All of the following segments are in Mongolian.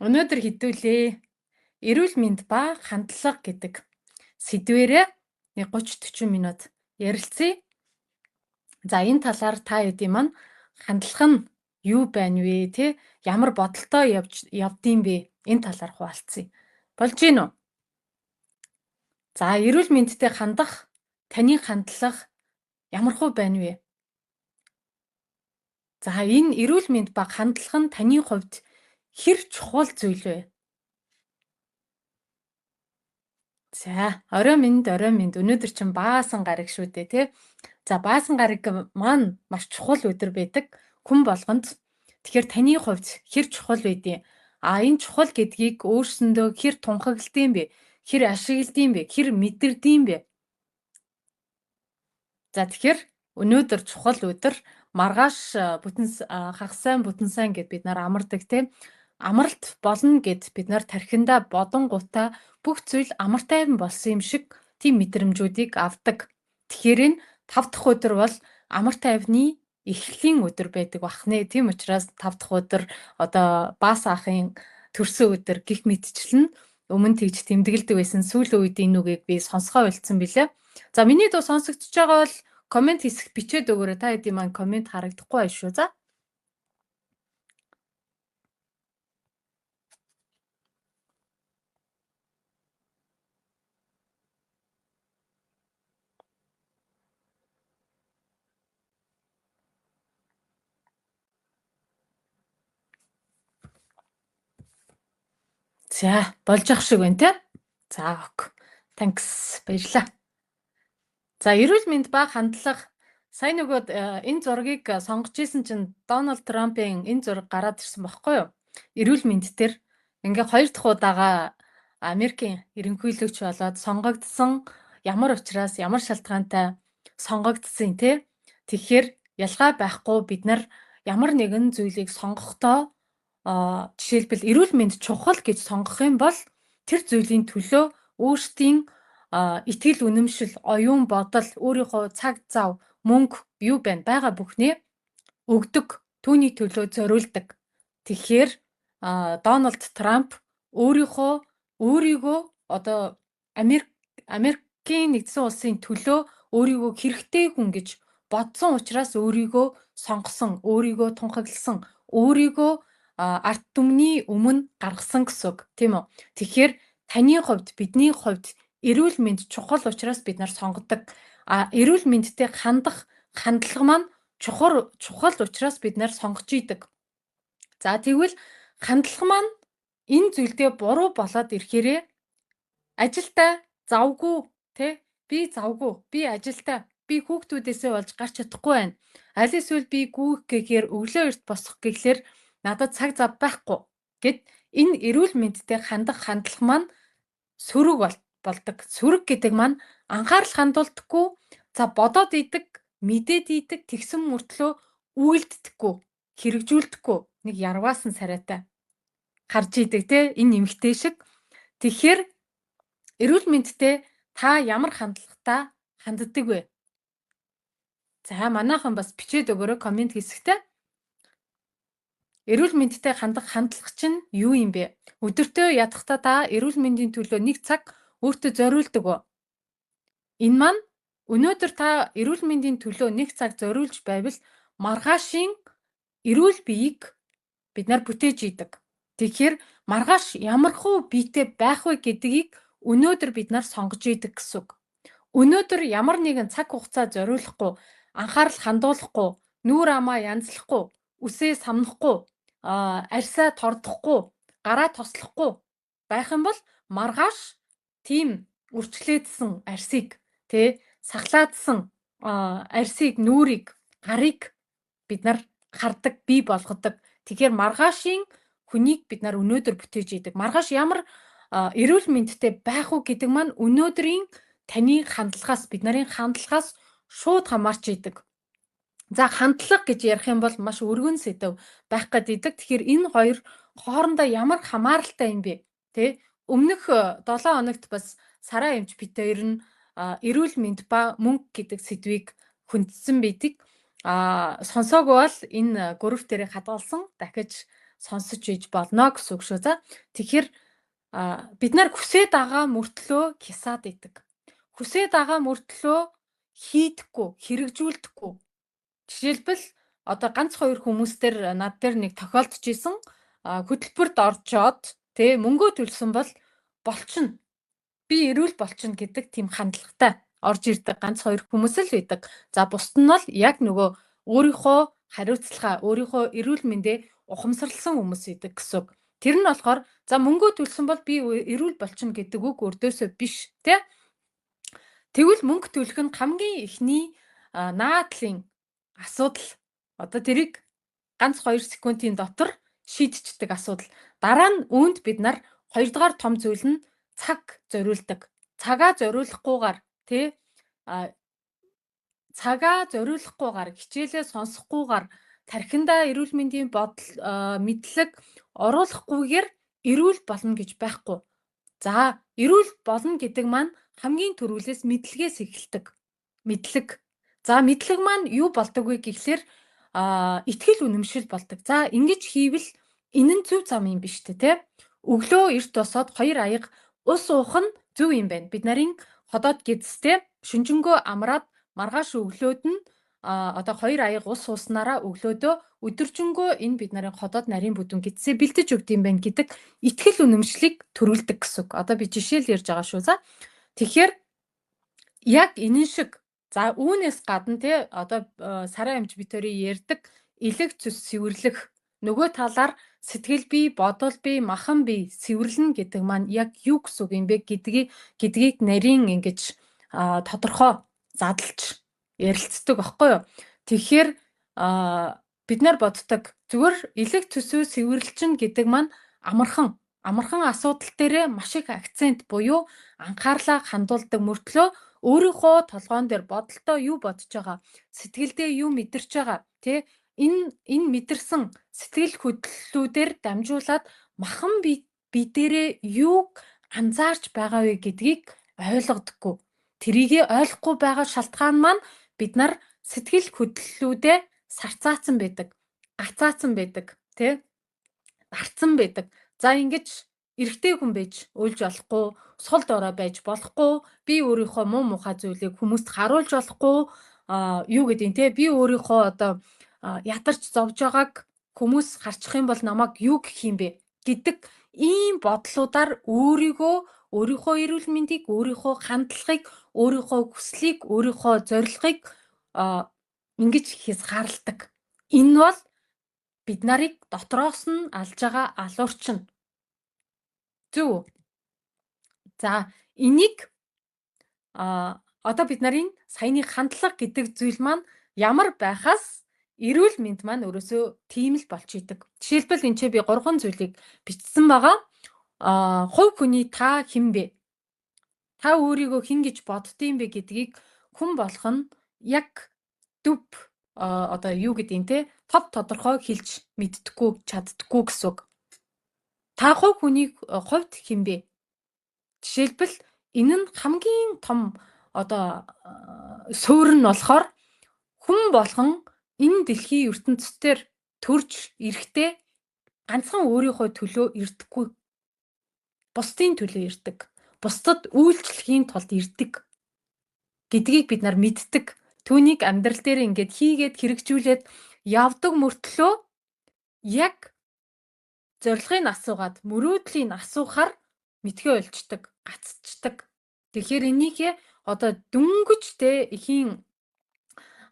Өнөөдөр хэдүүлээ эрүүл мэнд ба хандлага гэдэг сэдвээрээ нэг 30-40 минут ярилцъя. За энэ талаар та хэдийн маань хандлага нь юу байна вэ те? Ямар бодолтой явдсан бэ? Энэ талаар хуваалцъя. Болж гин үү? За эрүүл мэндтэй хандах таны хандлага ямархуу байна вэ? За энэ эрүүл мэнд ба хандлага нь таны хувьд хэр чухал зүйл вэ? За, орой минь. Өнөөдөр чинь баасан гараг шүү дээ, тий? За, баасан гараг маань маш чухал өдөр байдаг хүн болгонд. Тэгэхээр таны хувьд хэр чухал байдیں۔ Энэ чухал гэдгийг өөрсөндөө хэр тунхагладсан бэ? Хэр ашигладсан бэ? Хэр мэдэрдэм бэ? За, тэгэхээр өнөөдөр чухал өдөр маргааш хагас сайн бүтэн сайн гэд бид нар амардаг, тий? Амралт болно гэд бид нар тархиндаа бодонгуудаа бүх зүйл амар тайван болсон юм шиг тийм мэдрэмжүүдийг авдаг. Тэгэхээр энэ 5 дахь өдөр бол амар тайвны эхлэлийн өдөр байдаг бахнэ. Тийм учраас 5 дахь өдөр одоо баас ахын төрсөн өдөр гих мэдчлэн өмнө тэгж тэмдэглэдэг байсан. Сүүлийн үед энэ үгийг би сонсгоо болцсон билээ. За миний дуу сонсогдож байгаа бол комент хэсэгт бичээд өгөөрэй. Та хэдийн маань комент харагдахгүй байна шүү. За. За, болж ах шиг байна те. За, ок. Thanks. Баярлалаа. За, эрүүл мэнд ба хандлага сайн нөгөөд энэ зургийг сонгож исэн чинь Дональд Трампын энэ зураг гараад ирсэн баггүй юу? Эрүүл мэнд төр ингээ 2 дахь удаага Америкийн ерөнхийлөгч болоод сонгогдсон. Ямар учраас ямар шалтгаантай сонгогдсон те. Тэгэхээр ялгаа байхгүй бид нар ямар нэгэн зүйлийг сонгохдоо жишээлбэл эрүүл мэнд чухал гэж сонгох юм бол тэр зүйлийн төлөө өөрсдийн итгэл үнэмшил, оюун бодол, өөрийнхөө цаг зав, мөнгө юу байна байгаа бүхнээ өгдөг, түүний төлөө зориулдаг. Тэгэхээр Дональд Трамп өөрийгөө одоо Америкийн нэгдсэн улсын төлөө өөрийгөө хэрэгтэй хүн гэж бодсон учраас өөрийгөө сонгосон, өөрийгөө тунхагласан, өөрийгөө арт түмний өмнө гаргасан гэсэн үг тийм үү. Тэгэхээр таны хувьд, бидний хувьд эрүүл мэнд чухал учраас бид нар сонгодог. Эрүүл мэндтэй хандлага маань чухал учраас бид нар сонгож идэг. За тэгвэл хандлага маань энэ зүйлдээ буруу болоод ирэхээрээ ажилдаа завгүй тий би завгүй би ажилдаа би хүүхдүүдээсээ болж гарч чадахгүй байна. Аль эсвэл би гүйх гэхээр өглөө эрт босох гэхлээр надад цаг зав байхгүй гэд энэ эрүүл мэндтэй хандах хандлага маань сөрөг болдог. Сөрөг гэдэг маань анхаарал хандуулдаггүй, за бодоод идэг, мэдээд идэг, тэгсэн мөртлөө үйлддэггүй, хэрэгжүүлдэггүй нэг ярваасан царайтай харж идэг те энэ эмгтэй шиг. Тэгэхээр эрүүл мэндтэй та ямар хандлагатай ханддаг вэ? За манайхан бас бичээд өгөөрэй комент хэсэгтээ. Эрүүл мэндтэй хандах хандлага чинь юу юм бэ? Өдөртөө ядахтаа та эрүүл мэндийн төлөө нэг цаг өөртөө зориулдаг уу? Энэ маань өнөөдөр та эрүүл мэндийн төлөө нэг цаг зориулж байвал маргаашийн эрүүл биеийг бид нар бүтээж идэг. Тэгэхээр маргааш ямархуу биетэй байх вэ гэдгийг өнөөдөр бид нар сонгож идэг гэсэн үг. Өнөөдөр ямар нэгэн цаг хугацаа зориулахгүй, анхаарал хандуулахгүй, нүүр амаа янзлахгүй, үсээ самнахгүй, арьсаа тордохгүй, гараа тослохгүй байх юм бол маргааш тийм үрчлээдсэн арьсыг сахлаадсан арьсыг, нүрийг, гарыг бид нар хардаг, бий болгодог. Тэгэхээр маргаашийн хүнийг бид нар өнөөдөр бүтээж идэг. Маргааш ямар эрүүл мэндтэй байх уу гэдэг маань өнөөдрийн таны хандлагаас, бид нарын хандлагаас шууд хамаарч идэг. За хандлага гэж ярих юм бол маш өргөн сэдв байх гэдэг. Тэгэхээр энэ хоёр хоорондоо ямар хамааралтай юм бэ? Өмнөх 7 хоногт бас Сараа эмч бит хоёр нь эрүүл мэнд ба мөнгө гэдэг сэдвийг хүндсэн байдаг. Сонсоогүй бол энэ групп дээр хадгалсан дахиж сонсож иж болно гэсэн үг шүү. За тэгэхээр бид нар хүсээ дагаа мөртлөө хясаад идэг. Хүсээ дагаа мөртлөө хийдэггүй, хэрэгжүүлдэггүй. Жишээлбэл одоо ганц 2 хүмүүс дээр над дээр нэг тохиолдож исэн хөтөлбөрт оржоод мөнгөө төлсөн бол болчихно. Би эрүүл болчихно гэдэг тийм хандлагатай орж ирдэг ганц 2 хүмүүс л байдаг. За бусд нь бол яг нөгөө өөрийнхөө хариуцлага, өөрийнхөө эрүүл мэндээ ухамсарласан хүмүүс идэг гэсэн үг. Тэр нь болохоор за мөнгөө төлсөн бол би эрүүл болчихно гэдэг үг өрдөөсөө биш тий. Тэгвэл мөнгө төлөх нь хамгийн эхний наадлын асуудал. Одоо тэрийг ганц 2 секундын дотор шийдчихдэг асуудал. Дараа нь үүнд бид нар хоёрдугаар том зүйл нь цаг зориулдаг. Цагаа зориулахгүйгээр цагаа зориулахгүйгээр хичээлээ сонсохгүйгээр тархиндаа эрүүл мэндийн бодол мэдлэг оруулахгүйгээр эрүүл болно гэж байхгүй. За эрүүл болно гэдэг маань хамгийн түрүүлээс мэдлэгээс эхэлдэг. Мэдлэг. За мэдлэг маань юу болдог вэ гэхлээр итгэл үнэмшил болдог. За ингэж хийвэл энэ нь зөв зам юм биш үү те? Өглөө эрт босоод 2 аяга ус уух нь зөв юм байна. Бид нарын ходоод гидстэй шүнжэнгөө амраад маргааш өглөөд нь одоо 2 аяга ус ууснараа өглөөдөө өдөржингөө энэ бид нарын ходоод нарийн бүдүүн гидсээ бэлдэж өгд юм байна гэдэг итгэл үнэмшлийг төрүүлдэг гэсэн үг. Одоо би жишээл ярьж байгаа шүү. За тэгэхээр яг энэ шиг за үүнээс гадна одоо сарын амж битүүрийн ярьдаг элэг цус сэвэрлэх нөгөө талаар сэтгэл бий, бодол бий, махан бий сэвэрлэнэ гэдэг маань яг юу гэсэн үг юм бэ гэдгийг нарийн ингэж тодорхой задлж ярилцдаг байхгүй юу. Тэгэхээр бид нар боддог зүгээр элэг цусөө сэвэрлчин гэдэг маань амархан асуудал дээрээ маш их акцент буюу анхаарлаа хандуулдаг мөртлөө өөрийнхөө толгоон дээр бодолтой юу бодож байгаа, сэтгэлдээ юу мэдэрч байгаа энэ мэдэрсэн сэтгэл хөдлөлүүдээр дамжуулаад махан би дээрээ юуг анзаарч байгаа вэ гэдгийг ойлгодоггүй. Тэрийг ойлгохгүй байгаа шалтгаан маань бид нар сэтгэл хөдлөлүүдээ сарцаацсан байдаг, гацаацсан байдаг, дарцсан байдаг. За ингэж эрэгтэй хүн байж уйлж болохгүй, сул дорой байж болохгүй, би өөрийнхөө муу мухай зүйлийг хүмүүст харуулж болохгүй, юу гэдэг би өөрийнхөө одоо ядарч зовж байгааг хүмүүс харчих юм бол намайг юу гэх юм бэ гэдэг ийм бодлуудаар өөрийнхөө эрүүл мэндийг, өөрийнхөө хандлагыг, өөрийнхөө хүслийг, өөрийнхөө зорилгыг ингэж хязгаарладаг. Энэ бол бид нарыг дотроос нь алж байгаа алуурчин. Зөв. За энийг одоо бид нарын саяны хандлага гэдэг зүйл маань ямар байхаас эрүүл мэнд маань өөрөөсөө тийм л болч идэг. Жишээлбэл энэ би 3 зүйлийг бичсэн байгаа. Хувь хүний та хэн бэ? Та өөрийгөө хэн гэж боддtiin бэ гэдгийг хүн болох нь яг одоо юу гэдэг тов тодорхой хэлж мэддэггүй, чаддаггүй гэсэн үг. Та хувь хүний хувьд хэн бэ? Жишээлбэл энэ нь хамгийн том одоо суурь нь болохоор хүн болгон энэ дэлхийн ертөнцийн төрж ирэхдээ ганцхан өөрийнхөө төлөө ирдэггүй. Бусдын төлөө ирдэг. Бусдад үйлчлэхийн тулд ирдэг гэдгийг бид нар мэддэг. Түүнийг амьдрал дээр ингээд хийгээд хэрэгжүүлээд явдаг мөртлөө яг зорилгыг асуугаад мөрөөдлийг асуухаар мэдхээ олждаг, гаццдаг. Тэгэхээр энийг одоо дүнгэж эхийн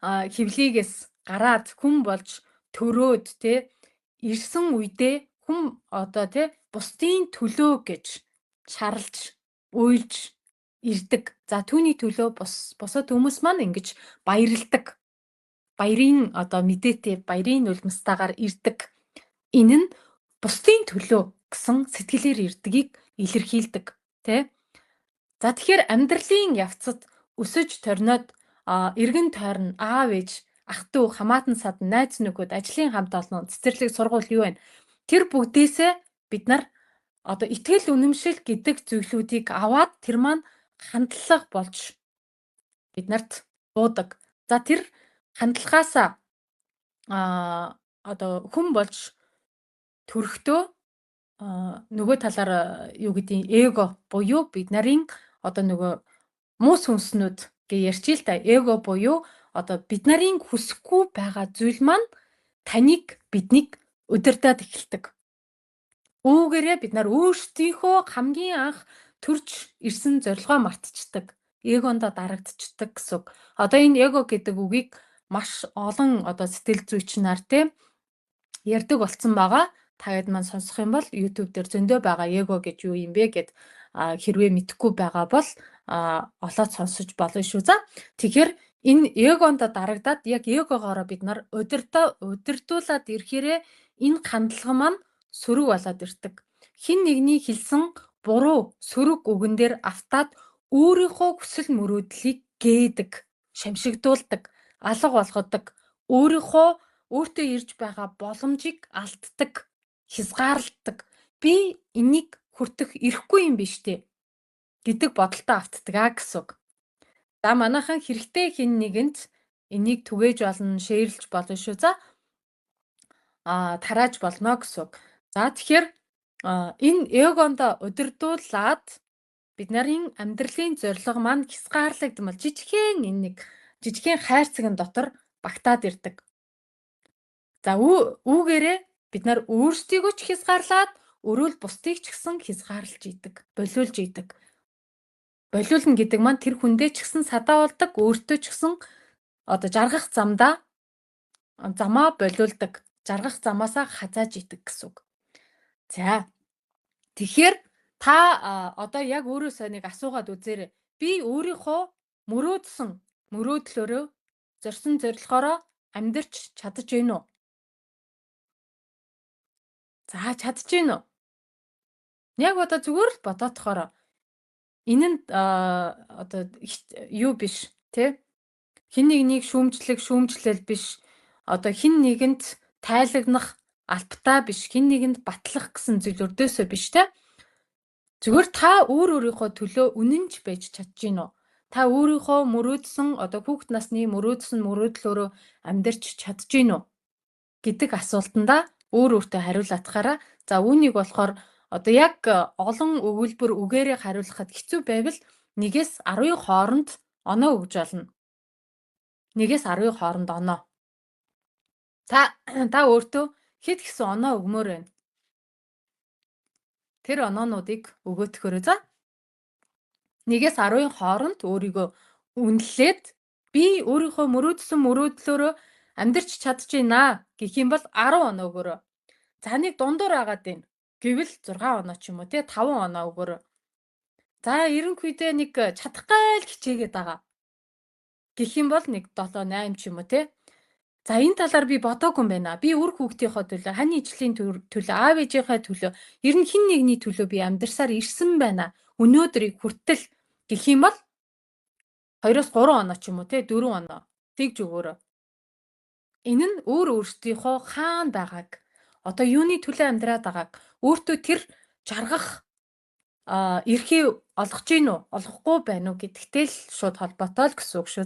хөвлийгээс гараад хүн болж төрөөд ирсэн үедээ хүн одоо бусдын төлөө гэж шарлж, уйлж ирдэг. За түүний төлөө бусад хүмүүс маань ингэж баярлдаг. Баярын одоо мэдээтэй, баярын нулимстаагаар ирдэг. Энэ нь бусдын төлөө гэсэн сэтгэлээр ирдгийг илэрхийлдэг. За тэгэхээр амьдралын явцад өсөж торниод эргэн тойрон аав ээж, ах дүү, хамаатан садан, найз нөхөд, ажлын хамт олон, цэцэрлэг, сургууль юу байна? Тэр бүгдээсээ бид нар одоо итгэл үнэмшил гэдэг зүйлүүдийг аваад тэр маань хандлага болж биднэрт буудаг. За тэр хандлагаасаа одоо хүн болж төрөхдөө нөгөө талаар юу гэдгийг эго буюу бид нарын одоо нөгөө муу сүнснүүд гээ ярьчих л та. Эго буюу одоо бид нарын хүсэхгүй байгаа зүйл маань биднийг удирдах эхэлдэг. Үүгээрээ бид нар өөрсдийнхөө хамгийн анх төрж ирсэн зорилгоо мартчихдаг. Эгондоо дарагдчихдаг гэсэн үг. Одоо энэ эго гэдэг үгийг маш олон одоо сэтгэл зүйч нар те ярьдаг болцсон байгаа. Та хэд маань сонсох юм бол YouTube дээр зөндөө байгаа эго гэж юу юм бэ гэд хэрвээ мэдэхгүй байгаа бол олоод сонсож болно шүү. За тэгэхээр энэ эгонд дарагдаад яг эгогоороо бид нар удирдуулаад ирэхээрээ энэ хандлага маань сөрөг болоод ирдэг. Хин нэгний хэлсэн буруу сөрөг үгэн дээр автаад өөрийнхөө хүсэл мөрөөдлийг гээдэг, шамшигдуулдаг, алга болгодог, өөртөө ирж байгаа боломжийг алддаг, хязгаарладаг. Би энийг хүртэх эрхгүй юм биш үү гэдэг бодолтой автдаг гэсэн үг. За манайхан хэрэгтэй хин нэгэнд энийг түгээж болно, шеэрлж болно шүү. За тарааж болно гэсэн үг. За тэгэхээр энэ эгонд удирдуулаад бид нарын амьдралын зорилго маань хязгаарлагдмал жижигхэн хайрцагын дотор багтаад ирдэг. За үүгээрээ бид нар өөрсдийгөө ч хязгаарлаад өрөөл бусдыг ч гэсэн хязгаарлаж идэг, болиулж идэг. Болиулна гэдэг маань тэр хүндээ ч гэсэн садаа болдог, өөртөө ч гэсэн одоо жаргах замаа болиулдаг, жаргах замаасаа хазааж идэг гэсэн үг. За тэгэхээр та одоо яг өөрөөсөө нэг асуугаад үзээрэй. Би өөрийнхөө мөрөөдлөөрөө зорьсон зорилгоороо амьдрч чадаж байна уу? За чадаж байна уу? Яг одоо зүгээр л бодоодохоор энэ нь одоо юу биш тий? Хин нэгнийг шүүмжлэл биш. Одоо хин нэгэнд тайлагнах албатай биш, хин нэгэнд батлах гэсэн зүйл өрдөөсөө биш те. Зүгээр та өөрийнхөө төлөө үнэнч байж чадж гин үү? Та өөрийнхөө мөрөөдсөн одоо хүүхэд насны мөрөөдсөн мөрөөдлөөрөө амьдрч чадж гин үү гэдэг асуултандаа өөртөө хариулаатахаараа за үүнийг болохоор одоо яг олон өгүүлбэр үгээрээ хариулахад хэцүү байвал 1-ээс 10-ийн хооронд оноо өгж болно. 1-ээс 10-ийн хооронд оноо. Та өөртөө хэд гэсэн оноо өгмөр байна? Тэр оноонуудыг өгөөтгөрөө за. 1-ээс 10-ийн хооронд өөрийгөө үнэлээд би өөрийнхөө мөрөөдсөн мөрөөдлөөрөө амьдрч чадж байна гэх юм бол 10 оноо өгөөрэй. За нэг дундуур агаад байна гэвэл 6 оноо ч юм уу те 5 оноо өгөөрэй. За ерөнхийдөө нэг чадахгүй л хичээгээд байгаа гэх юм бол нэг 7 8 ч юм уу те. За энэ талаар би бодоогүй юм байна. Би үр хүүхдийнхээ төлөө, хань ижлийн төлөө, аав ээжийнхээ төлөө, ер нь хин нэгний төлөө би амьдарсаар ирсэн байна. Өнөөдрийг хүртэл гэх юм бол 2-оос 3 оноо ч юм уу те 4 оноо тэгж өгөөрэй. Энэ нь өөртөөхөө хаана байгааг, одоо юуны төлөө амьдраад байгааг, өөртөө тэр жаргах эрхээ олгож гин үү, олгохгүй байна уу гэдэгтэй л шууд холбоотой л гэсэн үг шүү.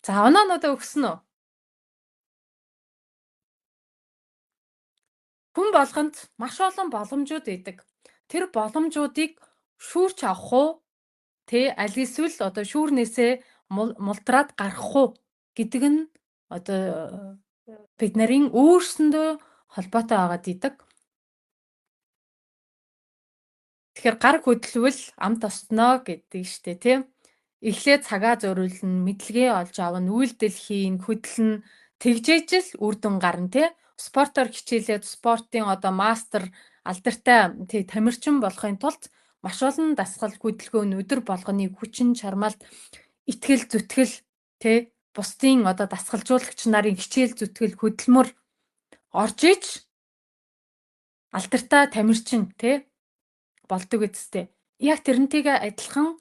За оноонуудаа өгсөн үү? Хүн болгонд маш олон боломжууд байдаг. Тэр боломжуудыг шүүрч авах уу? Аль эсвэл одоо шүүрнээсээ мулдраад гарах уу гэдэг нь одоо бид нарын өөрсөндөө холбоотой байгаад идэг. Тэгэхээр гар хөдлөвөл амт осноо гэдэг штэ тийм. Эхлээд цагаа зориулна, мэдлэгээ олж авна, үйлдэл хийн, хөдлөн тэгжээж л үр дүн гарна тий. Спортоор хичээлээд спортын одоо мастер алдартай тамирчин болохын тулд маш олон дасгал хөдөлгөөн өдөр болгоны хүчин чармаалт итгэл зүтгэл тий бусдын одоо дасгалжуулагч нарын хичээл зүтгэл хөдөлмөр орж иж алдартай тамирчин тий болдог үсттэй. Яг тэрнтэйгээ адилхан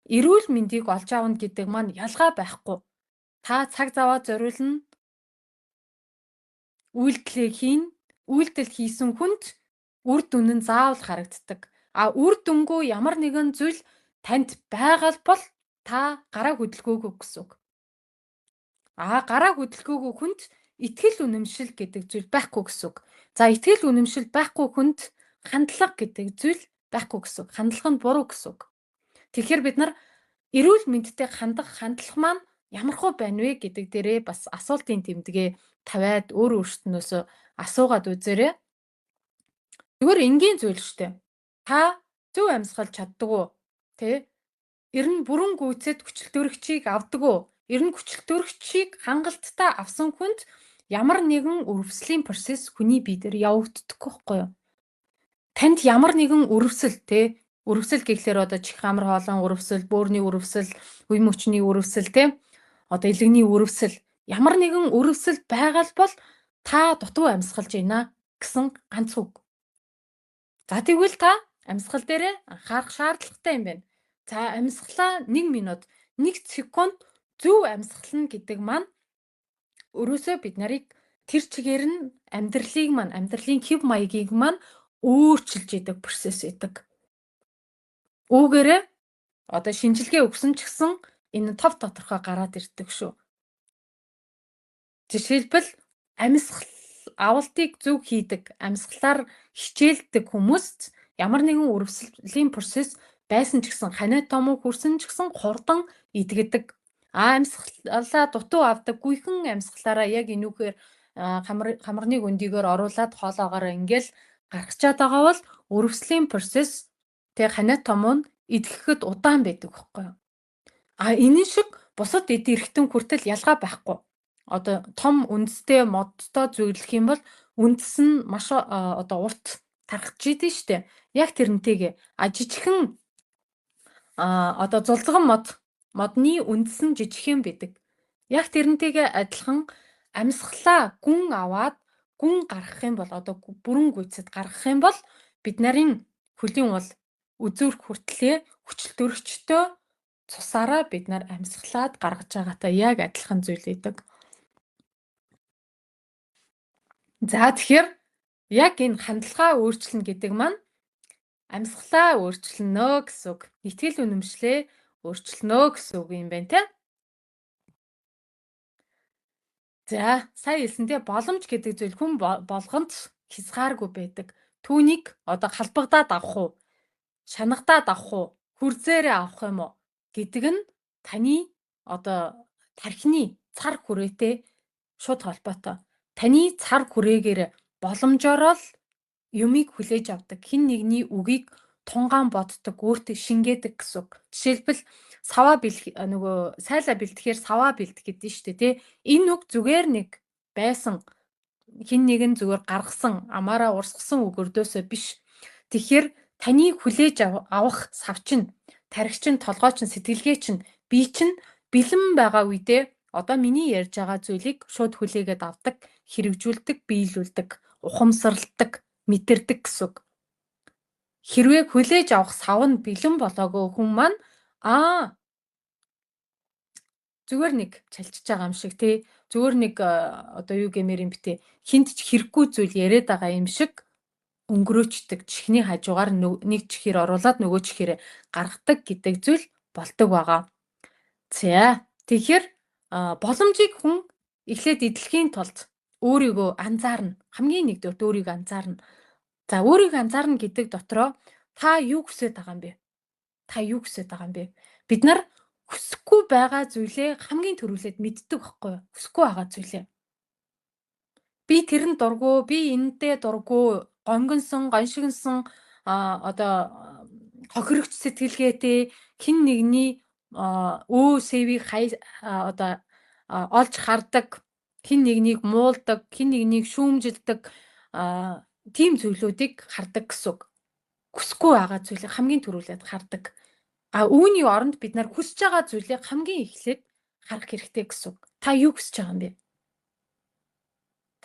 эрүүл мэндийг олж аавна гэдэг маань ялгаа байхгүй. Та цаг заваа зориулна. Үйлдэл хийсэн хүнд үр дүн нь заавал харагддаг. Үр дүнгүй ямар нэгэн зүйл танд байгаа бол та гараа хөдөлгөөгөө гэсэн үг. Гараа хөдөлгөөгөө хүнд итгэл үнэмшил гэдэг зүйл байхгүй гэсэн үг. За итгэл үнэмшил байхгүй хүнд хандлага гэдэг зүйл байхгүй гэсэн үг. Хандлага нь буруу гэсэн үг. Тэгэхээр бид нар эрүүл мэндтэй хандах хандлага маань ямархуу байна вэ гэдэг дээрээ бас асуултын тэмдэгэ тавиад өөрөөсөө асуугаад үзээрэй. Зүгээр энгийн зүйл шүү дээ. Та зөв амьсгалж чаддаг уу? Тэ? Ер нь бүрэн гүйцэд хүчилтөрөгчийг авдаг уу? Ер нь хүчилтөрөгчийг хангалттай авсан хүнд ямар нэгэн өрөвслийн процесс хүний бие дээр явагддаггүй байхгүй юу? Танд ямар нэгэн өрөвсөл те өрөвсөл гэхлээр одоо чих амар хоолон өрөвсөл, бөөрийн өрөвсөл, үе мөчний өрөвсөл те одоо элэгний өрөвсөл ямар нэгэн өрөвсөл байгаа л бол та дутуу амьсгалж байна гэсэн ганц үг. За тэгвэл та амьсгал дээрээ анхаарах шаардлагатай юм байна. За амьсгалаа 1 минут, 1 секунд зөв амьсгална гэдэг маань өрөөсөө бид нарыг тэр чигээр нь амьдралын хэв маягийг маань өөрчилж идэг процесс байдаг. Үүгээрээ одоо шинжилгээ өгсөн ч гэсэн энэ тов тодорхой гараад ирдэг шүү. Жишээлбэл амьсгал авалтыг зөв хийдэг, амьсгалаар хичээлдэг хүмүүст ямар нэгэн өрөвслийн процесс байсан ч гэсэн ханиа том хүрсэн ч гэсэн хурдан идэгдэг. Амьсгалаа дутуу авдаг гүйхэн амьсгалаараа яг энүүхээр хамарны гүндийгээр оруулаад хоолоогоор ингээл гаргачаад байгаа бол өрөвслийн процесс тэг ханиа том нь идэхэд удаан байдаг байхгүй юу? Энэ шиг бусад эд эрхтэн хүртэл ялгаа байхгүй. Одоо том үндэстэй модтой зөвлөх юм бол үндэс нь маш одоо урт тархаж идэв штэ. Яг тэрнтэйгээ жижигхэн одоо зулцган модны үндэс нь жижигхэн байдаг. Яг тэрнтэйгээ адилхан амьсгалаа гүн аваад гүн гаргах юм бол одоо бүрэн гүйцэд гаргах юм бол бид нарын хөлийн уул үзүүрх хүртлээ хүчилтөрөгчтэй цусаараа бид нар амьсгалаад гаргаж байгаатай яг адилхан зүйл байдаг. За тэгэхээр яг энэ хандлагаа өөрчлөнө гэдэг маань амьсгалаа өөрчлөнө гэсэн үг. Итгэл үнэмшлээ өөрчлөнө гэсэн үг юм байна те. За сая хэлсэнтэй боломж гэдэг зүйл хүн болгонд хязгааргүй байдаг. Түүнийг одоо халбагдаад авах уу? Шанагдаад авах уу? Хүрзээрээ авах юм уу гэдэг нь таны одоо тархины цар хүрээтэй шууд холбоотой. Таны цар хүрээгээр боломжоор л юмыг хүлээж авдаг. Хэн нэгний үгийг тунгаан боддог, өөртөө шингээдэг гэсэн үг. Жишээлбэл саваа сайлаа бэлтгэхээр саваа бэлдэх гэдэг нь шүү дээ, тий. Энэ үг зүгээр нэг байсан хэн нэгэн зүгээр гаргасан, амаараа урсгасан үг өрдөөсөө биш. Тэгэхээр таны хүлээж авах савчин, тархичин, толгойчин, сэтгэлгээчин, бие чинь бэлэн байгаа үедээ одоо миний ярьж байгаа зүйлийг шууд хүлээгээд авдаг, хэрэгжүүлдэг, биелүүлдэг, ухамсарладаг, мэдэрдэг гэсэн үг. Хэрвээ хүлээж авах сав нь бэлэн болоогүй хүн маань зүгээр нэг чалчиж байгаа юм шиг тий. Зүгээр нэг одоо юу гэмээр юм бтэ хинт ч хэрэггүй зүйл яриад байгаа юм шиг өнгөрөөчдөг чихний хажуугаар нэг чихээр оруулаад нөгөө чихээр гаргадаг гэдэг зүйл болдог байгаа. За тэгэхээр боломжийг хүн эхлээд эдлэхийн тулд өөрийгөө анзаарна. Хамгийн нэгдүгээр өөрийгөө анзаарна. За өөрийгөө анзаарна гэдэг дотроо та юу хүсэж байгаа юм бэ? Та юу хүсэж байгаа юм бэ? Бид нар хүсэхгүй байгаа зүйлээ хамгийн түрүүлээд мэддэг байхгүй юу? Хүсэхгүй байгаа зүйлээ. Би тэрэнд дурггүй, би энэтэй дурггүй, гонгонсон, гоншигнсон одоо хохирогч сэтгэлгээтэй хэн нэгний өөсөвийг одоо олж хардаг, хэн нэгнийг муулдаг, хэн нэгнийг шүүмжилдэг тийм зүйлүүдийг хардаг гэсэн үг. Хүсэхгүй байгаа зүйлийг хамгийн түрүүлээд хардаг. Үүний оронд бид нар хүсэж байгаа зүйлийг хамгийн эхлээд харах хэрэгтэй гэсэн үг. Та юу хүсэж байгаа юм бэ?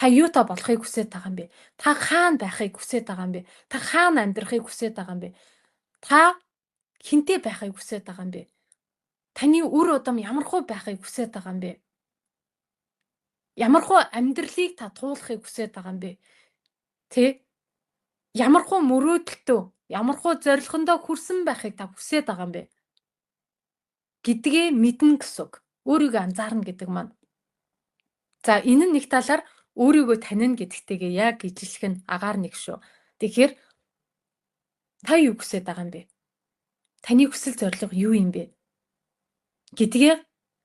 Та юутай болохыг хүсэж байгаа юм бэ? Та хаана байхыг хүсэж байгаа юм бэ? Та хаана амьдрахыг хүсэж байгаа юм бэ? Та хинтээ байхыг хүсэж байгаа юм бэ? Таны үр удам ямархуу байхыг хүсэж байгаа юм бэ? Ямархуу амьдралыг та туулахыг хүсэж байгаа юм бэ? Тэ? Ямархуу мөрөөдөлтөө, ямархуу зорилгондоо хүрсэн байхыг та хүсэж байгаа юм бэ? Гэдгээ мэднэ гэсэн үг. Өөрийгөө анзаарна гэдэг маань. За энэ нь нэг талаар өөрийгөө танина гэдэгтэйгээ яг ижилхэн нь агаар нэг шүү. Тэгэхээр та юу хүсэж байгаа юм бэ? Таны хүсэл зорилго юу юм бэ? Гэдгээ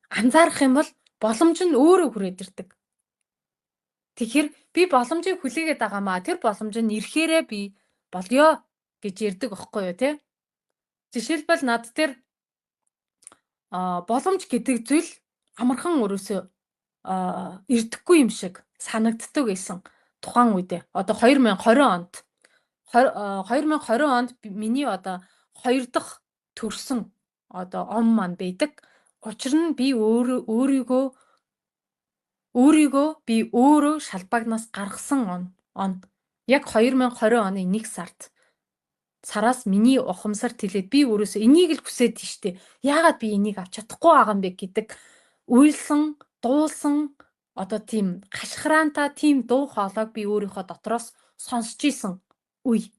анзаарах юм бол боломж нь өөрөө хүрээд ирдэг. Тэгэхээр би боломжийг хүлээгээд байгаамаа тэр боломж нь ирэхээрээ би болёо гэж ярьдаг байхгүй юу те? Жишээлбэл над дээр боломж гэдэг зүйл амархан өрөөсөө ирдэггүй юм шиг санагддаг байсан тухайн үедээ. Одоо 2020 онд 2020 онд миний одоо 2 дахь төрсөн одоо он маань байдаг. Учир нь би өөрийгөө би өөрөө шалбагнаас гаргасан он. Яг 2020 оны 1 сараас миний ухамсарт хэлээд би өөрөөсөө энийг л хүсээд тийштэй. Яагаад би энийг авч чадахгүй байгаа юм бэ гэдэг уйлсан, дуулсан одоо тийм хашхраантай тийм дуу хоолойг би өөрийнхөө дотроос сонсч ийсэн үе.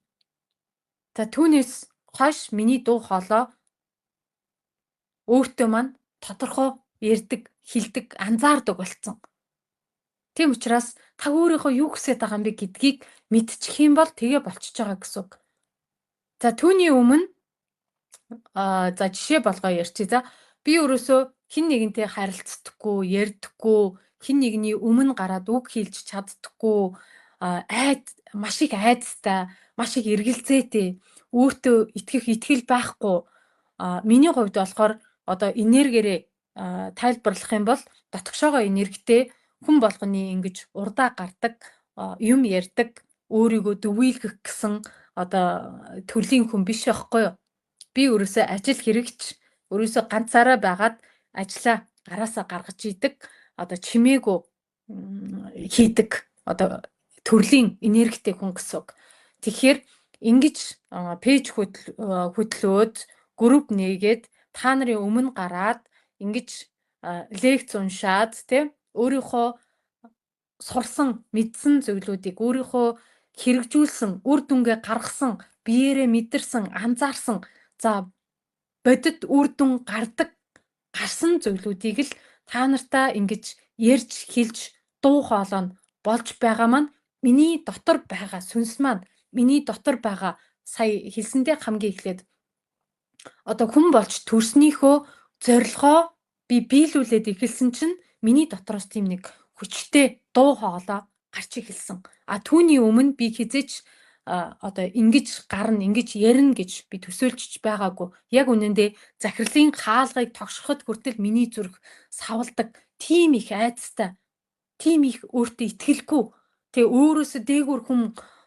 За түүнээс хойш миний дуу хоолой өөртөө маань тодорхой ярьдаг, хэлдэг, анзаардаг болцсон. Тийм учраас та өөрийнхөө юу хүсэж байгаа юм бэ гэдгийг мэдчих юм бол тэгээ болчихж байгаа гэсэн үг. За түүний өмнө за жишээ болгоо ярьчих. За би өөрөөсөө хэн нэгэнтэй харилцдаггүй, ярьдаггүй, хэн нэгний өмнө гараад үг хэлж чаддаггүй, маш их айдастай, маш их эргэлзээтэй, өөртөө итгэл байхгүй. Миний хувьд болохоор одоо энергиэрээ тайлбарлах юм бол дотгошоогоо энергитэй хүн болгоны ингэж урдаа гардаг, юм ярьдаг, өөрийгөө дүгийлгэх гэсэн одоо төрлийн хүн биш байхгүй юу? Би өөрөөсөө ажил хэрэгч, өөрөөсөө ганцаараа байгаад ажлаа гараасаа гаргаж идэг, одоо чимээгүй хийдэг одоо төрлийн энергитэй хүн гэсэн үг. Тэгэхээр ингэж пэйж хөтлөөд групп нээгээд та нарын өмнө гараад ингэж лекц уншаад тийм өөрийнхөө сурсан, мэдсэн зүйлүүдийг өөрийнхөө хэрэгжүүлсэн, үр дүнгээ гаргасан, биеэрээ мэдэрсэн, анзаарсан, за бодит үр дүн гарсан зүйлүүдийг л та нартаа ингэж ярьж, хэлж, дуу хоолой нь болж байгаа маань миний дотор байгаа сүнс маань, миний дотор байгаа сая хэлсэндээ хамгийн эхлээд одоо хүн болж төрснийхөө зорилгоо би биелүүлээд эхэлсэн чинь миний дотроос тийм нэг хүчтэй дуу хоолой гарч эхэлсэн. Түүний өмнө би хизээч одоо ингэж гарна, ингэж ярина гэж би төсөөлж байгаагүй. Яг үнэндээ захирлын хаалгыг тогшоход хүртэл миний зүрх савладаг. Тийм их айцтай, тийм их өөртөө итгэлгүй. Тэгээ өөрөөсөө дээгүүр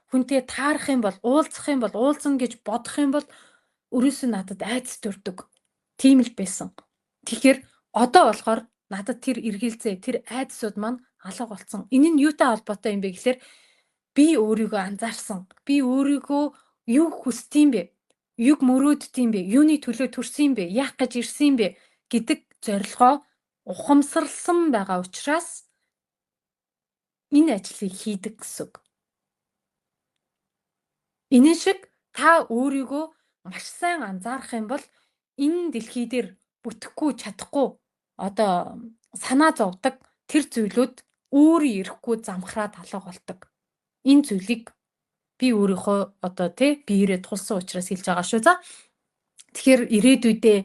хүнтэй таарах юм бол, уулзах юм бол, уулзна гэж бодох юм бол өрөөсөө надад айц төрдөг. Тийм л байсан. Тэгэхээр одоо болохоор надад тэр эргэлзээ, тэр айцсууд маань алга болсон. Энэ нь юутай холбоотой юм бэ гэхээр би өөрийгөө анзаарсан. Би өөрийгөө юу хүсдэм бэ? Юг мөрөөддөм бэ? Юуны төлөө төрсөн бэ? Яах гэж ирсэн бэ гэдэг зорилгоо ухамсарлсан байгаа учраас энэ ажлыг хийдэг гэсэн үг. Энэ шиг та өөрийгөө маш сайн анзаарах юм бол энэ дэлхий дээр бүтэхгүй чадахгүй одоо санаа зовдөг тэр зүйлүүд өөрөө ирэхгүй замхраад алга болдог. Энэ зүйлийг би өөрийнхөө одоо биеэрээ тулсан учраас хэлж байгаа шүү. За тэгэхээр ирээдүйдээ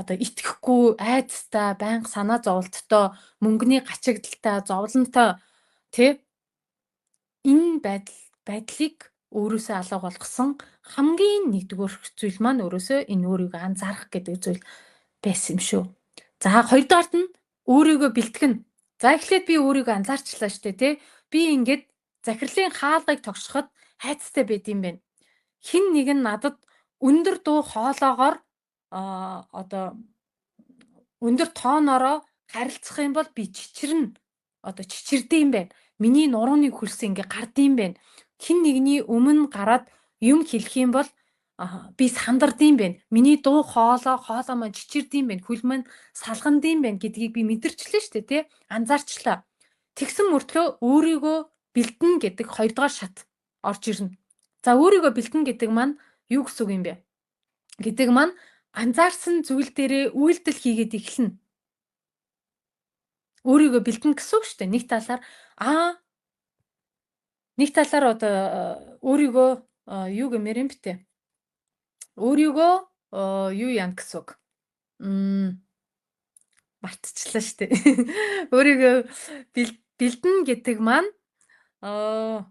одоо итгэхгүй, айцтай, байнга санаа зовлттой, мөнгөний гачигдaltaй, зовлонтой энэ байдлыг өөрөөсөө алга болгосон хамгийн нэгдүгээр зүйл маань өөрөөсөө энэ өөрийгөө анзаарах гэдэг зүйл байсан юм шүү. За хоёрдугаарт нь өөрийгөө бэлтгэн. За эхлээд би өөрийгөө анзаарчлаа штэ тий. Би ингээд захирлын хаалгыг тогшоход хайцтай байд юм байна. Хин нэг нь надад өндөр дуу хоолоогоор одоо өндөр тоонороо харилцах юм бол би чичирнэ. Одоо чичирдэ юм байна. Миний нурууны хөлс ингээ гардыг юм байна. Хин нэгний өмнө гараад юм хэлэх юм бол би сандардыг байна. Миний дуу хоолой маань чичирдэ юм байна. Хөл маань салгандыг юм байна гэдгийг би мэдэрчлээ штэ тий. Анзаарчлаа. Тэгсэн мөртлөө өөрийгөө бэлтэн гэдэг хоёрдугаар шат орж ирнэ. За өөрийгөө бэлтэн гэдэг маань юу гэсэн үг юм бэ? Гэдэг маань анзаарсан зүйл дээрээ үйлдэл хийгээд эхэлнэ. Өөрийгөө бэлдэнэ гэсэн үг шүү дээ. Нэг талаар одоо өөрийгөө юу гэмээр юм бэ те? Өөрийгөө юу яана гэсэн үг. Мартчихлаа шүү дээ. Өөрийгөө бэлдэнэ гэдэг маань аа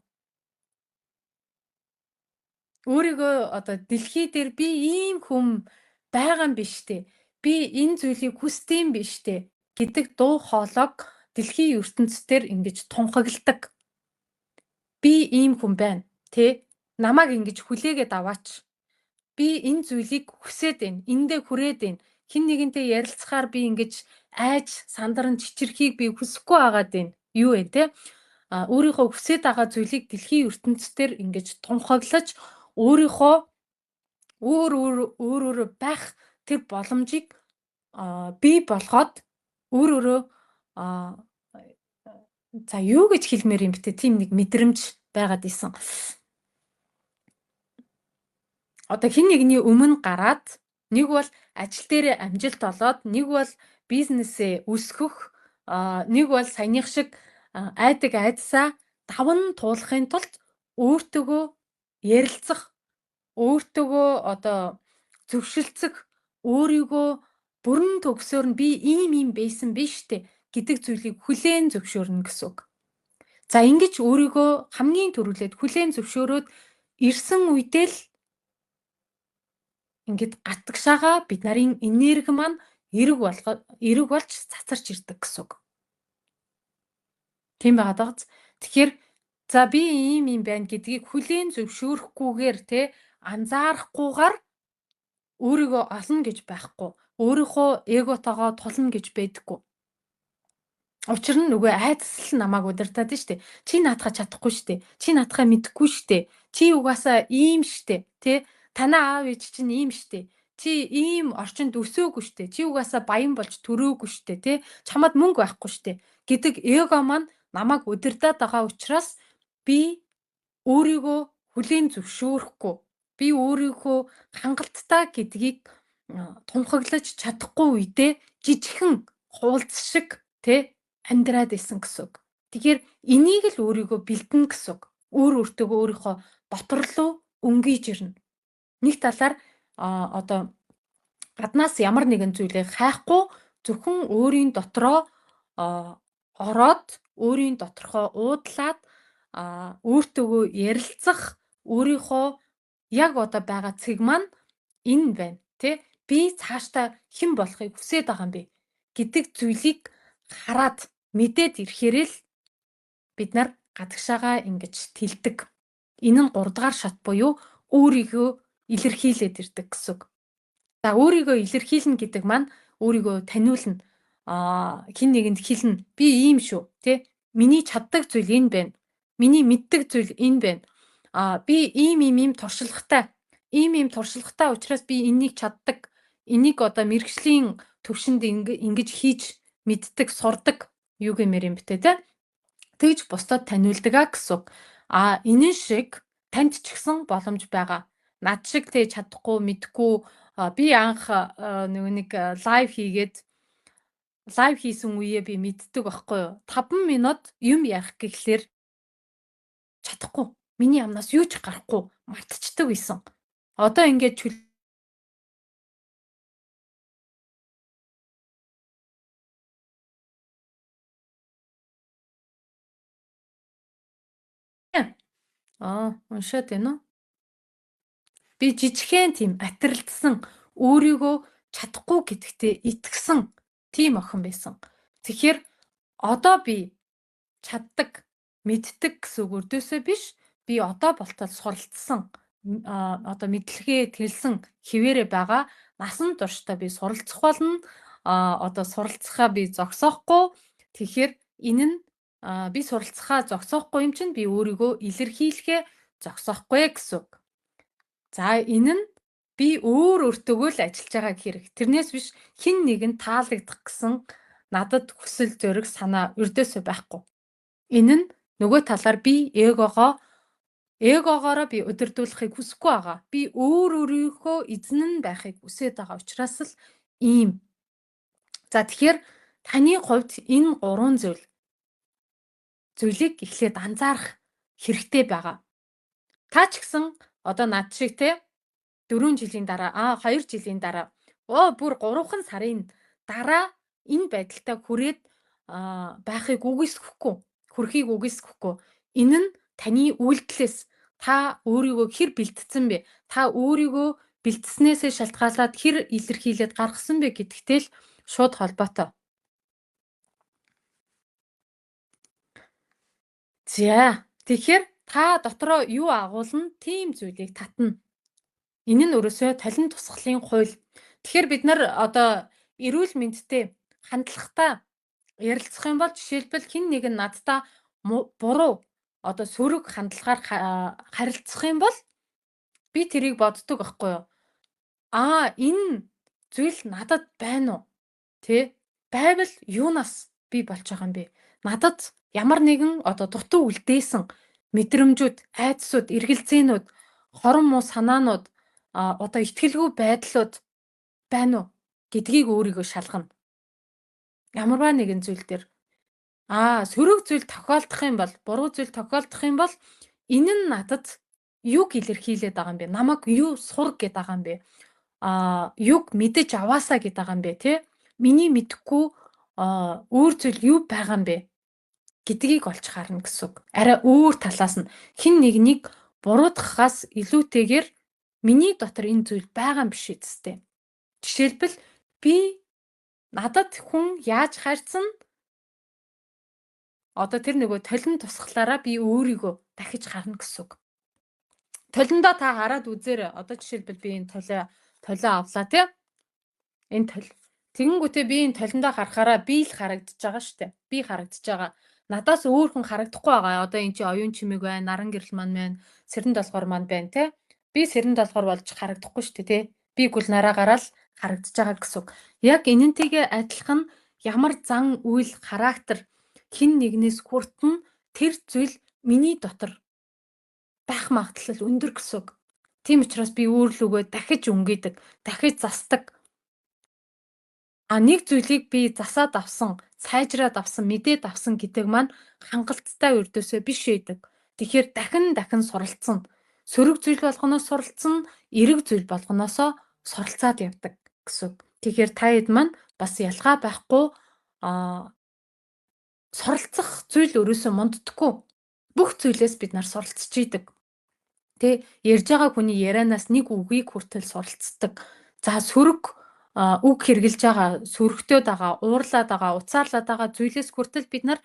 өөрийгөө одоо дэлхий дээр би ийм хүн байгаа юм биш үү? Би энэ зүйлийг хүсдэм биш үү? Гэдэг дуу хоолойг дэлхийн ертөнцийн ингэж тунхагладаг. Би ийм хүн байна. Тэ? Намайг ингэж хүлээгээд аваач. Би энэ зүйлийг хүсээд байна. Эндээ хүрээд байна. Хэн нэгэнтэй ярилцахаар би ингэж айж сандран чичирхийг би хүсэхгүй байгаад байна. Юу вэ те? Өөрийнхөө хүсээд байгаа зүйлийг дэлхийн ертөнцийн ингэж тунхаглаж өөрийнхөө өөрөөрөө байх тэр боломжийг бий болгоод өөрөөрөө за юу гэж хэлмээр юм бэ те? Тийм нэг мэдрэмж байгаад исэн. Одоо хэн нэгний өмнө гараад нэг бол ажил дээрээ амжилт олоод, нэг бол бизнесээ өсгөх, нэг бол саяных шиг айдаг айдсаа даван туулахын тулд өөртөөгөө ярилцах, өөртөөгөө одоо зөвшөлдсөх, өөрийгөө бүрэн төгсөөр нь би ийм байсан биш үү гэдэг зүйлийг хүлээн зөвшөөрнө гэсэн үг. За ингэж өөрийгөө хамгийн түрүүлээд хүлээн зөвшөөрөөд ирсэн үедээ л ингээд гатгшаага бид нарын энерги маань эрэг болж цацарч ирдэг гэсэн үг. Тийм байгаад байгаа. Тэгэхээр за би ийм байна гэдгийг хүлээн зөвшөөрөхгүйгээр те анзаарахгүйгээр өөрийгөө олно гэж байхгүй. Өөрийнхөө эготойгоо тулна гэж байдаггүй. Учир нь нөгөө айдас л намайг удирдаад штэ. Чи наадхаа чадахгүй штэ. Чи наадхаа мэдэхгүй штэ. Чи угаасаа ийм штэ. Тэ? Танаа аав ээж чинь ийм штэ. Чи ийм орчинд өсөөгүй штэ. Чи угаасаа баян болж төрөөгүй штэ. Тэ? Чамд мөнгө байхгүй штэ. Гэдэг эго маань намайг удирдаад байгаа учраас би өөрийгөө хүлээн зөвшөөрөхгүй. Би өөрийнхөө хангалттай гэдгийг тунхаглаж чадахгүй үедээ жижигхэн хуулц шиг тэ амьдраад исэн гэсэн үг. Тэгэхээр энийг л өөрийгөө бэлдэнэ гэсэн үг. Өөртөөгөө өөрийнхөө дотор руу өнгийж ирнэ. Нэг талаар одоо гаднаас ямар нэгэн зүйлийг хайхгүй зөвхөн өөрийн дотроо ороод өөрийн доторхоо уудлаад өөртөөгөө ярилцах өөрийнхөө яг одоо байгаа цэг маань энэ байна тий би цаашдаа хэн болохыг хүсэж байгаа юм бэ гэдэг зүйлийг хараад мэдээд ирэхээр л бид нар гадагшаага ингэж тэлдэг. Энэ нь 3 дугаар шат буюу өөрийгөө илэрхийлээд ирдэг гэсэн үг. За өөрийгөө илэрхийлнэ гэдэг маань өөрийгөө таниулна. Хэн нэгэнд хэлнэ. Би ийм шүү, тий? Миний чаддаг зүйл энэ байна. Миний мэддэг зүйл энэ байна. Би ийм туршлагатай. Ийм туршлагатай учраас би энийг чаддаг. Энийг одоо мэрэгжлийн төвшөнд ингэж хийж мэддэг, сурдаг юу гэмээр юм бэ те? Тэгж бусдад таниулдаг гэсэн үг. Энэ шиг танд ч гэсэн боломж байгаа. Над шиг тэг чадахгүй, мэдхгүй би анх нэг лайв хийсэн үеэ би мэддэг байхгүй юу? 5 минут юм ярих гэхлээр чадахгүй. Миний амнаас юу ч гарахгүй мартчихдаг байсан. Одоо ингээд уншаад байна уу? Би жижигхэн тийм атрилдсан өөрийгөө чадахгүй гэдэгтээ итгэсэн тийм охин байсан. Тэгэхээр одоо би чаддаг, мэддэг гэсэн үг өрдөөсөө биш. Би одоо болтол суралцсан одоо мэдлэгээ тэлсэн хിവэрэ байгаа. Насан туршдаа би суралцах болно. Одоо суралцахаа би зогсоохгүй. Тэгэхээр энэ нь би суралцахаа зогсоохгүй юм чинь би өөрийгөө илэрхийлэхээ зогсоохгүй гэсэн үг. За энэ нь би өөртөөгөө л ажиллаж байгаа хэрэг. Тэрнээс биш хэн нэгэн таалагдах гэсэн надад хүсэл зориг санаа өрдөөсөө байхгүй. Энэ нь нөгөө талаар би эгогоороо би удирдуулахыг хүсэхгүй байгаа. Би өөрийнхөө эзэн нь байхыг хүсэж байгаа учраас л ийм. За тэгэхээр Таны хувьд энэ 3 зүйлийг эхлээд анзаарах хэрэгтэй байгаа. Та ч гэсэн одоо над шиг те 4 жилийн дараа 2 жилийн дараа бүр 3хан сарын дараа энэ байдалтай хүрээд байхыг үгүйсэхгүй, хүрхийг үгүйсэхгүй. Энэ нь таны үйлдэлээс та өөрийгөө хэр бэлтгэсэн бэ? Та өөрийгөө бэлтснээсээ шалтгаалаад хэр илэрхийлээд гаргасан бэ гэдэгтэй л шууд холбоотой. За тэгэхээр та дотроо юу агуулна? Тийм зүйлийг татна. Энэ нь өрөөсөө талин тусгалын хууль. Тэгэхээр бид нар одоо эрүүл мэндтэй хандлагатай ярилцах юм бол жишээлбэл хэн нэг нь надтай буруу одоо сөрөг хандлагаар харилцах юм бол би тэрийг боддог байхгүй юу? Энэ зүйл надад байна уу? Тэ? Байвал юунаас би болж байгаа юм бэ? Надад ямар нэгэн одоо дутуу үлдээсэн мэдрэмжүүд, айдсууд, эргэлзээнүүд, хорон муу санаанууд, одоо итгэлгүй байдлууд байна уу гэдгийг өөрийгөө шалгана. Ямарваа нэгэн зүйл дээр сөрөг зүйл тохиолдох юм бол, буруу зүйл тохиолдох юм бол энэ нь надад юг илэрхийлээд байгаа юм бэ? Намайг юу сурах гээд байгаа юм бэ? Юг мэдэж аваасаа гээд байгаа юм бэ, тэ? Миний мэдэхгүй өөр зүйл юу байгаа юм бэ гэдгийг олж харна гэсэн үг. Арай өөр талаас нь хэн нэгнийг буруудахаас илүүтэйгээр миний дотор энэ зүйл байгаа юм биш үсттэй. Жишээлбэл би надад хүн яаж харьцсан одоо тэр нөгөө толин тусгалаараа би өөрийгөө дахиж харна гэсэн үг. Толиндоо та хараад үзээрэй. Одоо жишээлбэл би энэ толио авлаа тий. Энэ толь. Тэгэнгүүтээ би энэ толиндоо харахаараа би л харагдаж байгаа шүү дээ. Би харагдаж байгаа. Надаас өөр хүн харагдахгүй байгаа. Одоо эн чи оюун чимэг байна, наран гэрэл маань байна, сэрэн долгоор маань байна тий. Би сэрэн долгоор болж харагдахгүй шүү дээ тий. Би гүлнараагаараа л харагдаж байгаа гэсэн үг. Яг энэнтэйгээ адилхан ямар зан үйл характер хэн нэгнээс хүртэн тэр зүйл миний дотор байх магадлал өндөр гэсэн үг. Тийм учраас би өөрлөгөө дахиж өнгөдөг, дахиж засдаг. Нэг зүйлийг би засаад авсан, сайжраад авсан, мэдээд авсан гэдэг маань хангалттай өрдөөсөө биш байдаг. Тэгэхээр дахин суралцсан. Сөрөг зүйл болгоноос суралцсан, эрэг зүйл болгоноосоо суралцаад явдаг гэсэн үг. Тэгэхээр та хэд маань бас ялгаа байхгүй суралцах зүйл өрөөсөө мунддаггүй. Бүх зүйлээс бид нар суралцж идэг. Тэ ярьж байгаа хүний ярианаас нэг үгийг хүртэл суралцдаг. За сөрөг үг хэрглэж байгаа, сөрөгтөөд байгаа, уурлаад байгаа, уцаарлаад байгаа зүйлээс хүртэл бид нар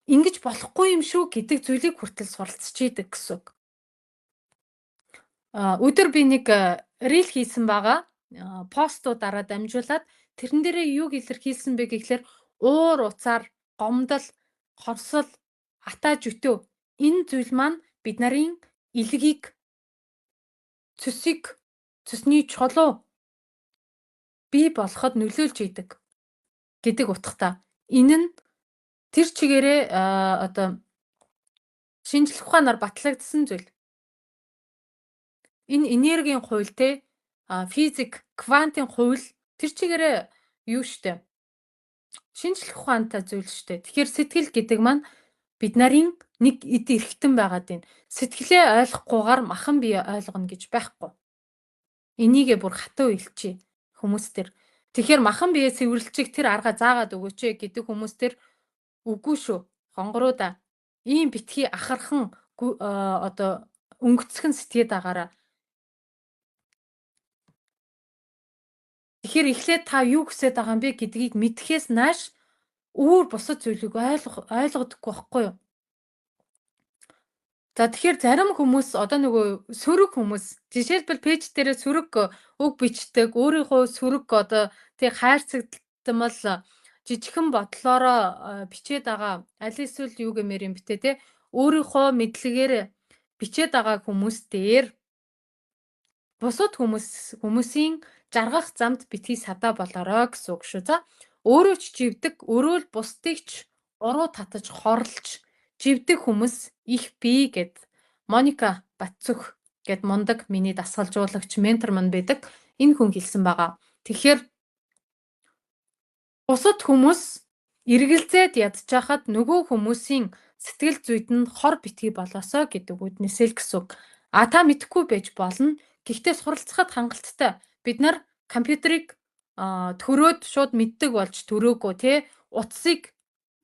ингэж болохгүй юм шүү гэдэг зүйлийг хүртэл суралцж идэг гэсэн үг. Өдөр би нэг рил хийсэн байгаа. Постуудаараа дамжуулаад тэрэн дээрээ юуг илэрхийлсэн бэ гэхлээр уур уцаар, гомдол, хорсол, атаа жүтөө энэ зүйл маань бид нарын илгийг, цөсийг, цөсний чулуу бий болоход нөлөөлж идэг гэдэг утгатай. Энэ нь тэр чигээрээ одоо шинжлэх ухаанаар батлагдсан зүйл. Энэ энергийн хууль те физик, квантын хууль тэр чигээрээ юу штэ? Шинжлэх ухаантай зүйл штэ. Тэгэхээр сэтгэл гэдэг маань бид нарын нэг эд эрхтэн байгаад байна. Сэтгэлээ ойлгохгүйгээр махан бие ойлгоно гэж байхгүй. Энийгээ бүр хатуу илчээ хүмүүс төр. Тэгэхээр махан бие цэвэрлэлчийг тэр арга заагаад өгөөч гэдэг хүмүүс төр үгүй шүү. Хонгоруудаа ийм битгий ахархан одоо өнгөцгөн сэтгээд агаараа. Тэгэхээр эхлээд та юу хүсэж байгаа юм бэ гэдгийг мэдхээс нааш өөр бусад зүйлийг ойлгодоггүй байхгүй юу? За тэгэхээр зарим хүмүүс одоо нөгөө сөрөг хүмүүс жишээлбэл пэйж дээрээ сөрөг үг бичдэг, өөрийнхөө сөрөг одоо тий хайрцагдмал жижигхэн бодлороо бичээд байгаа. Аль эсвэл юу гэмээр юм битээ те өөрийнхөө мэдлэгээр бичээд байгаа хүмүүс дээр бусад хүмүүсийн жаргах замд битгий садаа болоорой гэсэн үг шүү. За өөрөө ч живдэг, өөрөө л бусдыг ч уруу татаж хорлж живдэг хүмүүс их бий гэд Моника Батцөх гэд мундаг миний дасгалжуулагч ментор мань байдаг. Энэ хүн хэлсэн байгаа. Тэгэхээр Бусад хүмүүс эргэлзээд ядчихахад нөгөө хүмүүсийн сэтгэл зүйд нь хор битгий болоосоо гэдэг үднэсээ л гэсэн үг. Та мэдэхгүй байж болно. Гэхдээ суралцахад хангалттай. Бид нар компьютерыг төрөөд шууд мэддэг болж төрөөгүй тий. Утсыг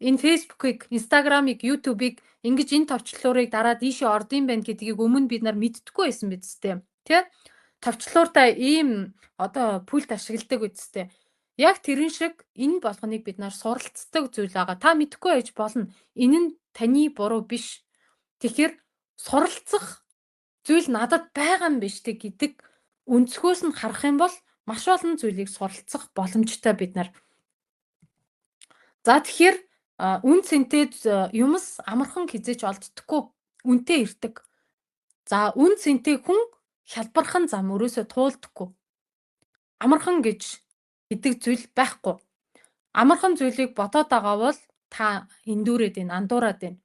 энэ Facebook-ыг, Instagram-ыг, YouTube-ыг ингэж энэ товчлуурыг дараад ийшээ ордын байна гэдгийг өмнө бид нар мэддэггүй байсан биз дээ. Тий? Товчлууртай ийм пульт ашигладаг үсттэй. Яг тэрэн шиг энэ болгоныг бид нар суралцдаг зүйл байгаа. Та мэдэхгүй байж болно. Энэ нь таны буруу биш. Тэгэхээр суралцах зүйл надад байгаа юм биш тэг гэдэг өнцгөөс нь харах юм бол маш олон зүйлийг суралцах боломжтой бид нар. За тэгэхээр үн цэнтэй юмс амархан хизээж олддоггүй. Үнэтэй ирдэг. За үн цэнтэй хүн хялбархан зам өрөөсөө туулдаггүй. Амархан гэж гэдэг зүйл байхгүй. Амархан зүйлийг бодоод байгаа бол та эндүүрээд байна, андуураад байна.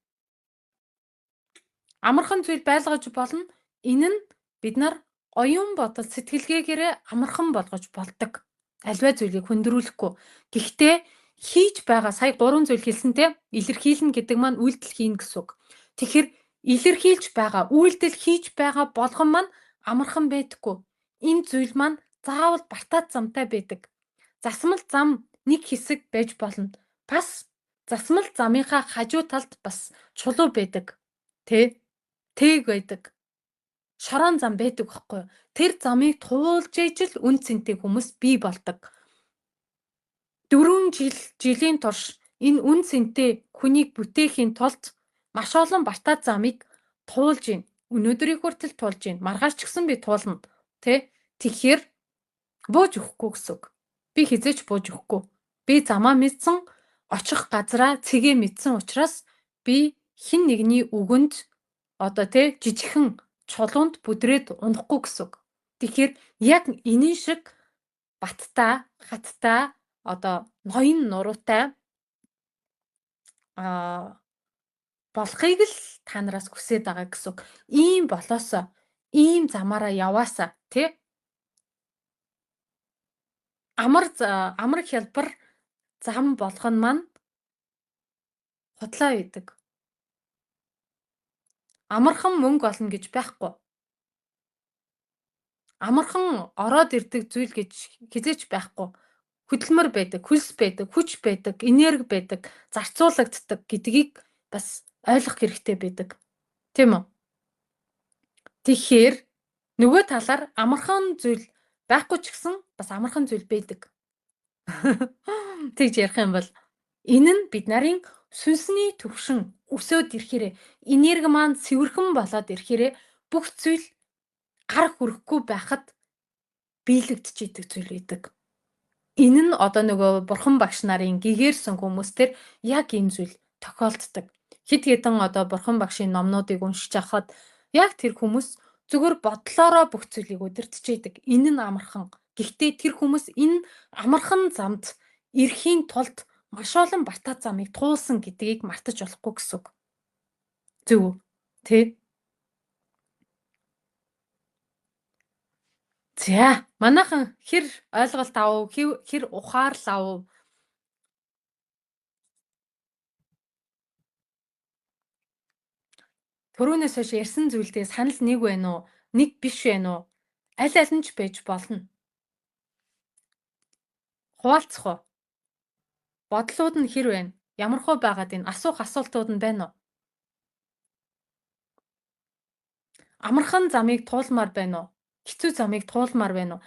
Амархан зүйл байлгаж болно. Энэ нь бид нар оюун бодол сэтгэлгээгээрээ амархан болгож болдог. Альваа зүйлийг хүндрүүлэхгүй. Гэхдээ хийж байгаа сая 3 зүйл хэлсэнтэй илэрхийлнэ гэдэг маань үйлдэл хийн гэсэн үг. Тэгэхээр илэрхийлж байгаа, үйлдэл хийж байгаа болгон маань амархан байдаггүй. Энэ зүйл маань заавал бартаад замтай байдаг. Засмал зам нэг хэсэг байж болно. Бас засмал замынхаа хажуу талд бас чулуу байдаг. Тэг байдаг. Шорон зам байдаг байхгүй юу? Тэр замыг туулж ижил үн цэнтэй хүмүүс бий болдог. 4 жилийн турш энэ үн цэнтэй хүнийг бүтээхийн тулд маш олон бартаа замыг туулж гин. Өнөөдрийг хүртэл туулж гин. Маргааш ч гэсэн би туулна. Тэгэхээр бууж өгөхгүй гэсэн үг. Би хизээч бууж өгөхгүй. Би замаа мэдсэн, очих газраа цэгээ мэдсэн учраас би хэн нэгний үгэнд жижигхэн чулуунд бүдрээд унахгүй гэсэн үг. Тэгэхээр яг энэ шиг баттай, хаттай, ноён нуруутай болохыг л та нараас хүсэж байгаа гэсэн үг. Ийм болоосоо, ийм замаараа яваасаа, тий? Амар хялбар зам болгоно маань худлаа байдаг. Амархан мөнгө олно гэж байхгүй. Амархан ороод ирдэг зүйл гэж хизээч байхгүй. Хөдөлмөр байдаг, хөлс байдаг, хүч байдаг, энерги байдаг, зарцуулагддаг гэдгийг бас ойлгох хэрэгтэй байдаг. Тийм үү? Тэгэхээр нөгөө талаар амархан зүйл байхгүй ч гэсэн бас амархан зүйл байдаг. Тэгж ярих юм бол энэ нь бид нарын сүнсний төвшин өсөөд ирэхээрээ энерги маань цэвэрхэн болоод ирэхээрээ бүх зүйл гар хүрэхгүй байхад биелэгдэж идэг зүйл байдаг. Энэ нь нөгөө бурхан багш нарын гэгээрсэн хүмүүстэр яг энэ зүйл тохиолддог. Хэд хэдэн бурхан багшийн номнуудыг уншиж хахад яг тэр хүмүүс зүгээр бодлороо бүх зүйлийг удирдчээдэг. Энэ нь амархан. Гэхдээ тэр хүмүүс энэ амархан замд ирэхийн тулд маш олон бартаа замыг туулсан гэдгийг мартаж болохгүй гэсэн үг. Зөв үү? Тэ? За, манайхан хэр ойлголт авав, хэр ухаарл авав. Төрөөнөөс хойш ярьсан зүйлдээ санал нэг байна уу? Нэг биш байна уу? Аль аль нь ч байж болно. Хуваалцах уу? Бодлууд нь хэр байна? Ямар хөө байгаад энэ асуух асуултууд нь байна уу? Амархан замыг туулмаар байна уу? Хэцүү замыг туулмаар байна уу?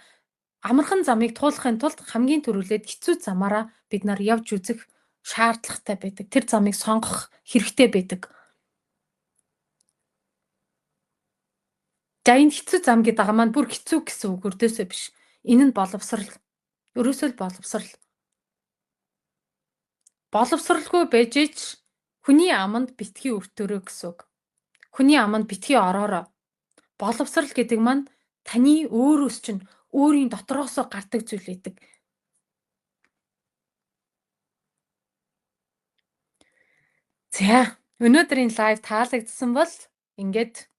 Амархан замыг туулахын тулд хамгийн түрүүлээд хэцүү замаараа бид нар явж үзэх шаардлагатай байдаг. Тэр замыг сонгох хэрэгтэй байдаг. За энэ хэцүү зам гэдэг байгаа маань бүр хэцүү гэсэн үг өрдөөсөө биш. Энэ нь боловсрал. Ерөөсөө л боловсрал. Боловсралгүй байж ич хүний аманд битгий өртөөрөө гэсэн үг. Хүний аманд битгий ороороо. Боловсрал гэдэг маань таны өөрөөс чинь өөрийн дотроосоо гардаг зүйл байдаг. За, өнөөдрийн лайв таалагдсан бол ингээд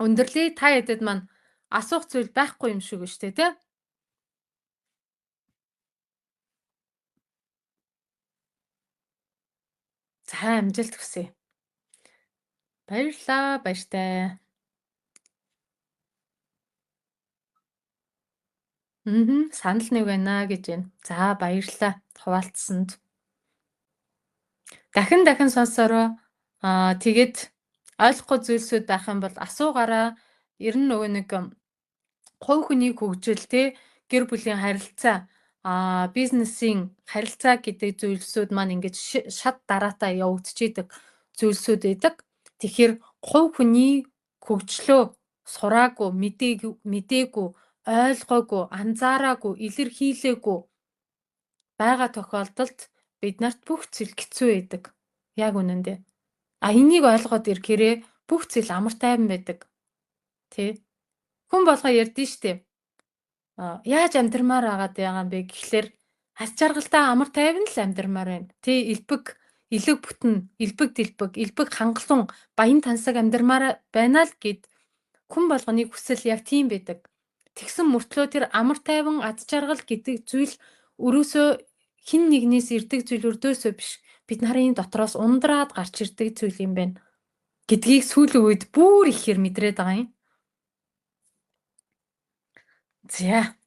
өндөрлөе. Та ядэд маань асуух зүйл байхгүй юм шиг шүү дээ, тэ? За амжилт хүсье. Баярлалаа, баяртай. Санал нэг байна гэж байна. За баярлалаа хуваалцсанд. Дахин дахин сонсороо. Тэгээд ойлгохгүй зүйлсүүд байх юм бол асуугаараа. Ер нь нөгөө нэг хувь хүний хөгжил те гэр бүлийн харилцаа бизнесийн харилцаа гэдэг зүйлсүүд маань ингэж шат дараатаа явагдчихийдэг зүйлсүүд байдаг. Тэгэхээр хувь хүний хөгжлөө сураагүй, мдээгүй, ойлгоогүй, анзаараагүй, илэрхийлээгүй байгаа тохиолдолд биднарт бүх зүйл хэцүү байдаг. Яг үнэндээ. Энийг ойлгоод ирэхээрээ бүх зүйл амар тайван байдаг. Тэ? Хүн болгоо ярьдэн штэ. Яаж амьдрмаар агаад байгаа юм бэ гэхлээр ас жаргалтай амар тайван л амьдрмаар байна. Тэ элбэг, элэг бүтэн, элбэг дэлбэг, элбэг хангалуун, баян тансаг амьдрмаар байна л гэд хүн болгоны хүсэл яг тийм байдаг. Тэгсэн мөртлөө тэр амар тайван аз жаргал гэдэг зүйл өрөөсөө хин нэгнээс ирдэг зүйл өрдөөсөө биш. Бид нарын дотроос ундраад гарч ирдэг зүйл юм байна гэдгийг сүүлийн үед бүр ихээр мэдрээд байгаа юм. За.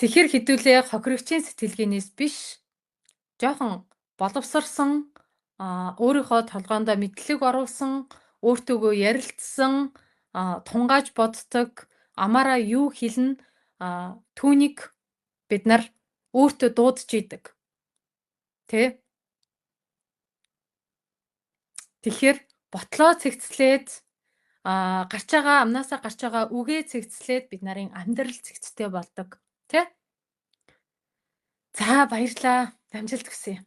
Тэгэхээр хэдүүлээ хохирогчийн сэтгэлгээнээс биш, жоохон боловсрсон, өөрийнхөө толгоонд мэдлэг оруулсан, өөртөөгөө ярилцсан, тунгааж боддог, амаараа юу хэлнэ, түүнийг бид нар өөртөө дуудаж идэг. Тэ? Тэгэхээр ботлоо цэгцлээд гарч байгаа амнаасаа гарч байгаа үгээ цэгцлээд бид нарын амьдрал цэгцтэй болдог. Тэ? За баярлалаа. Амжилт хүсье.